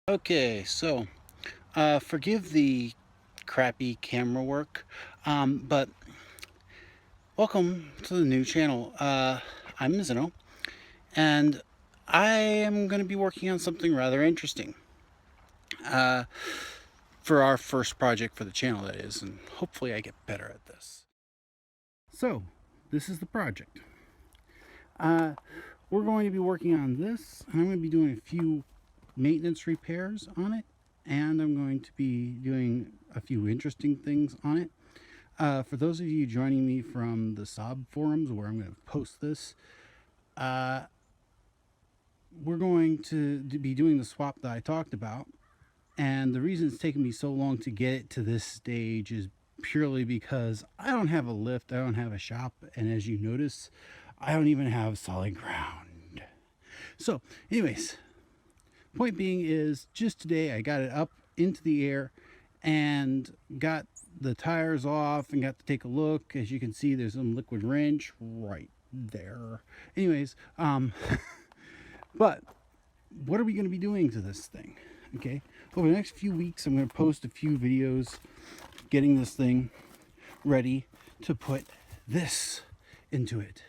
Okay, so forgive the crappy camera work, but welcome to the new channel. I'm Mizuno, and I am going to be working on something rather interesting uh, for our first project for the channel, that is, and hopefully I get better at this. So, this is the project. Uh, we're going to be working on this, and I'm going to be doing a few maintenance repairs on it, and I'm going to be doing a few interesting things on it. For those of you joining me from the Saab forums, where I'm going to post this, we're going to be doing the swap that I talked about, and the reason it's taken me so long to get it to this stage is purely because I don't have a lift, I don't have a shop, and as you notice, I don't even have solid ground. So anyways, point being is just today I got it up into the air and got the tires off and got to take a look. As you can see, there's some liquid wrench right there. Anyways, but what are we going to be doing to this thing? Okay, over the next few weeks I'm going to post a few videos getting this thing ready to put this into it.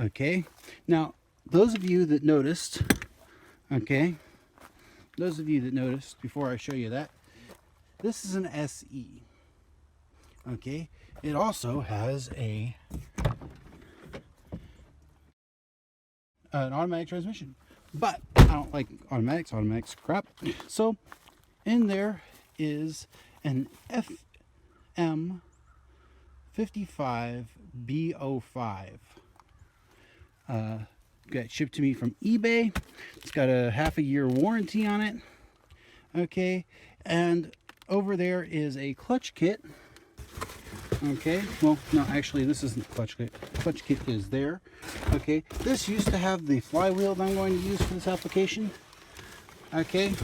Okay, now those of you that noticed, before I show you that, this is an SE. Okay, it also has an automatic transmission, but I don't like automatics. Automatics are crap. So in there is an FM55B05. Got shipped to me from eBay. It's got a half-a-year warranty on it. Okay, and over there is a clutch kit. Okay, well, no, actually, this isn't the clutch kit. Clutch kit is there. Okay, this used to have the flywheel that I'm going to use for this application. Okay,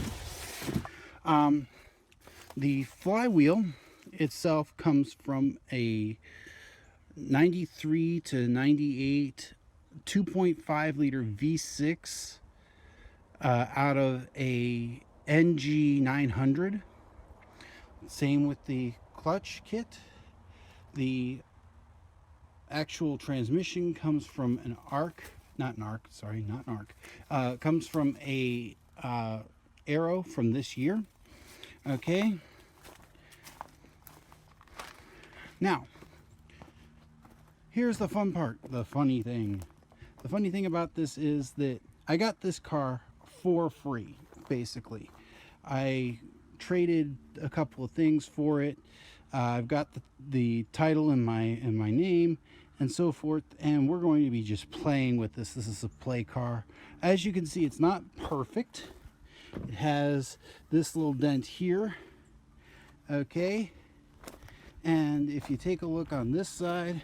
the flywheel itself comes from a 93 to 98 2.5 liter V6 out of a NG 900. Same with the clutch kit. The actual transmission comes from an comes from a Arrow from this year. Okay. Now, here's the fun part, the funny thing. The funny thing about this is that I got this car for free, basically. I traded a couple of things for it. I've got the title in my name and so forth, and we're going to be just playing with this. This is a play car. As you can see, it's not perfect. It has this little dent here. Okay, and if you take a look on this side,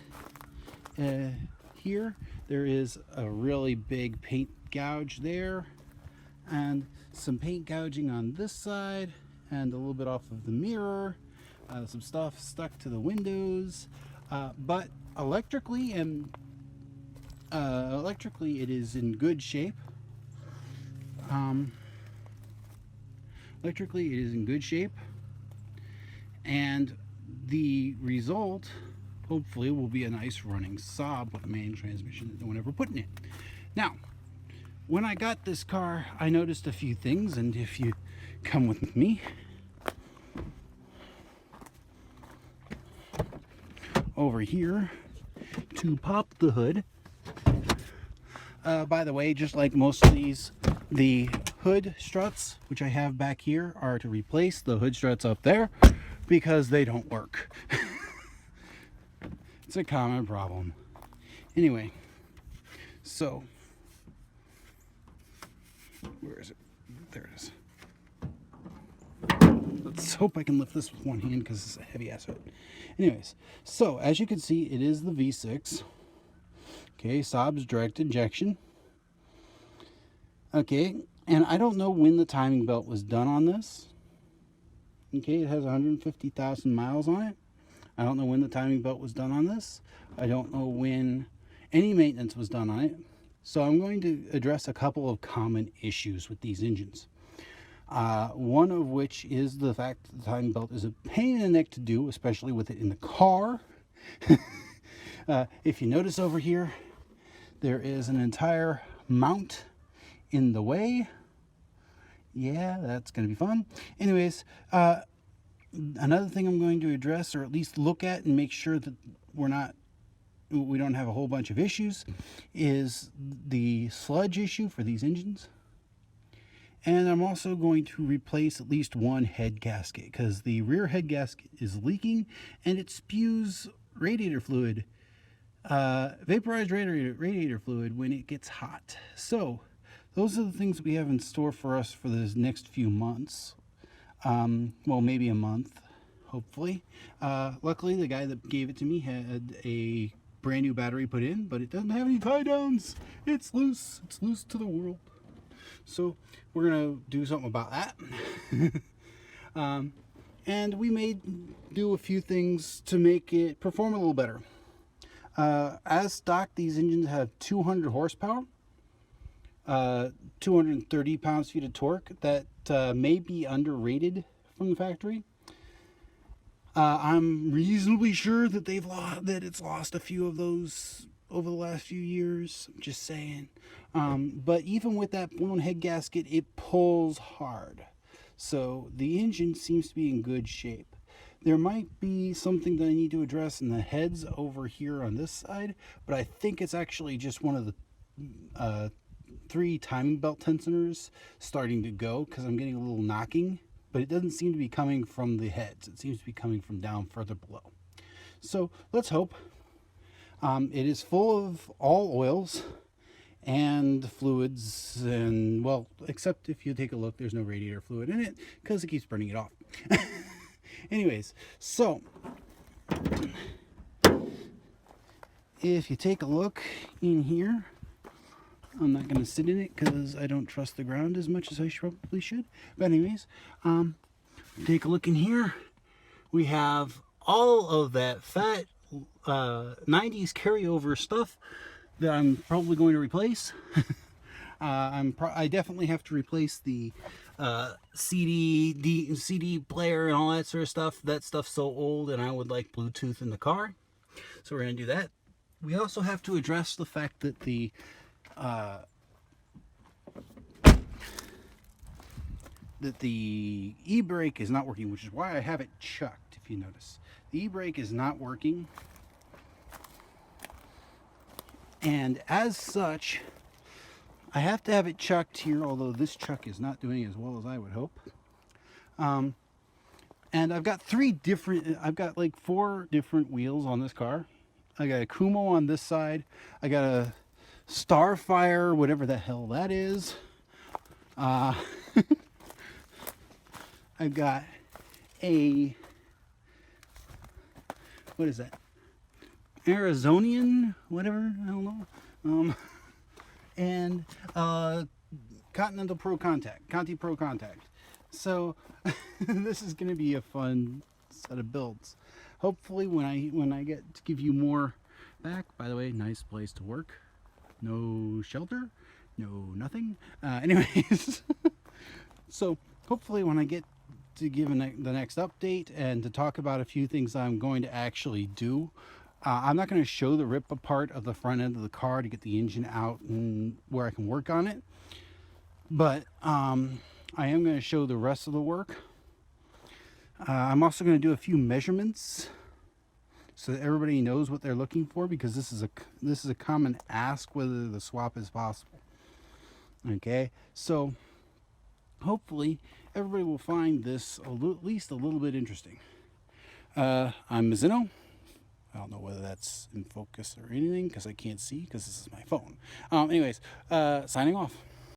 here there is a really big paint gouge there, and some paint gouging on this side, and a little bit off of the mirror. Some stuff stuck to the windows, but electrically it is in good shape. Electrically it is in good shape, and the result hopefully will be a nice running Saab with a manual transmission that no one ever put in it. Now, when I got this car, I noticed a few things, and if you come with me, over here to pop the hood. By the way, just like most of these, the hood struts, which I have back here, are to replace the hood struts up there because they don't work. It's a common problem. Anyway, so where is it? There it is. Let's hope I can lift this with one hand because it's a heavy ass hood. Anyways, so as you can see, it is the V6. Okay, Saab's direct injection. Okay, and I don't know when the timing belt was done on this. Okay, it has 150,000 miles on it. I don't know when the timing belt was done on this. I don't know when any maintenance was done on it. So I'm going to address a couple of common issues with these engines. One of which is the fact that the timing belt is a pain in the neck to do, especially with it in the car. If you notice over here, there is an entire mount in the way. Yeah, that's going to be fun. Anyways, another thing I'm going to address, or at least look at and make sure that we don't have a whole bunch of issues, is the sludge issue for these engines. And I'm also going to replace at least one head gasket, because the rear head gasket is leaking and it spews radiator fluid, vaporized radiator fluid when it gets hot. So those are the things we have in store for us for the next few months. Well, maybe a month, hopefully. Luckily, the guy that gave it to me had a brand new battery put in, but it doesn't have any tie downs. It's loose. It's loose to the world. So we're going to do something about that. And we may do a few things to make it perform a little better. As stock, these engines have 200 horsepower, 230 pounds-feet of torque. That may be underrated from the factory. I'm reasonably sure that it's lost a few of those over the last few years. Just saying. But even with that blown head gasket, it pulls hard. So the engine seems to be in good shape. There might be something that I need to address in the heads over here on this side, but I think it's actually just one of the 3 timing belt tensioners starting to go, because I'm getting a little knocking, but it doesn't seem to be coming from the heads. It seems to be coming from down further below. So let's hope. It is full of all oils and fluids, and well, except if you take a look, there's no radiator fluid in it because it keeps burning it off. Anyways, so if you take a look in here, I'm not going to sit in it because I don't trust the ground as much as I probably should. But anyways, take a look in here. We have all of that fat 90s carryover stuff that I'm probably going to replace. I definitely have to replace the CD player and all that sort of stuff. That stuff's so old, and I would like Bluetooth in the car. So we're going to do that. We also have to address the fact that the e-brake is not working, which is why I have it chucked, if you notice. The e-brake is not working, and as such, I have to have it chucked here, although this chuck is not doing as well as I would hope. And I've got like 4 different wheels on this car. I got a Kumo on this side. I got a Starfire, whatever the hell that is. I've got a, what is that? Arizonian, whatever, I don't know. And Continental Pro Contact, Conti Pro Contact. So this is going to be a fun set of builds. Hopefully, when I get to give you more back. By the way, nice place to work. No shelter, no nothing. Anyways, so hopefully when I get to give the next update and to talk about a few things I'm going to actually do. I'm not going to show the rip apart of the front end of the car to get the engine out and where I can work on it. But I am going to show the rest of the work. I'm also going to do a few measurements so that everybody knows what they're looking for, because this is a common ask whether the swap is possible. Okay, so hopefully everybody will find this at least a little bit interesting. I'm Mizzino. I don't know whether that's in focus or anything because I can't see because this is my phone. Anyways, signing off.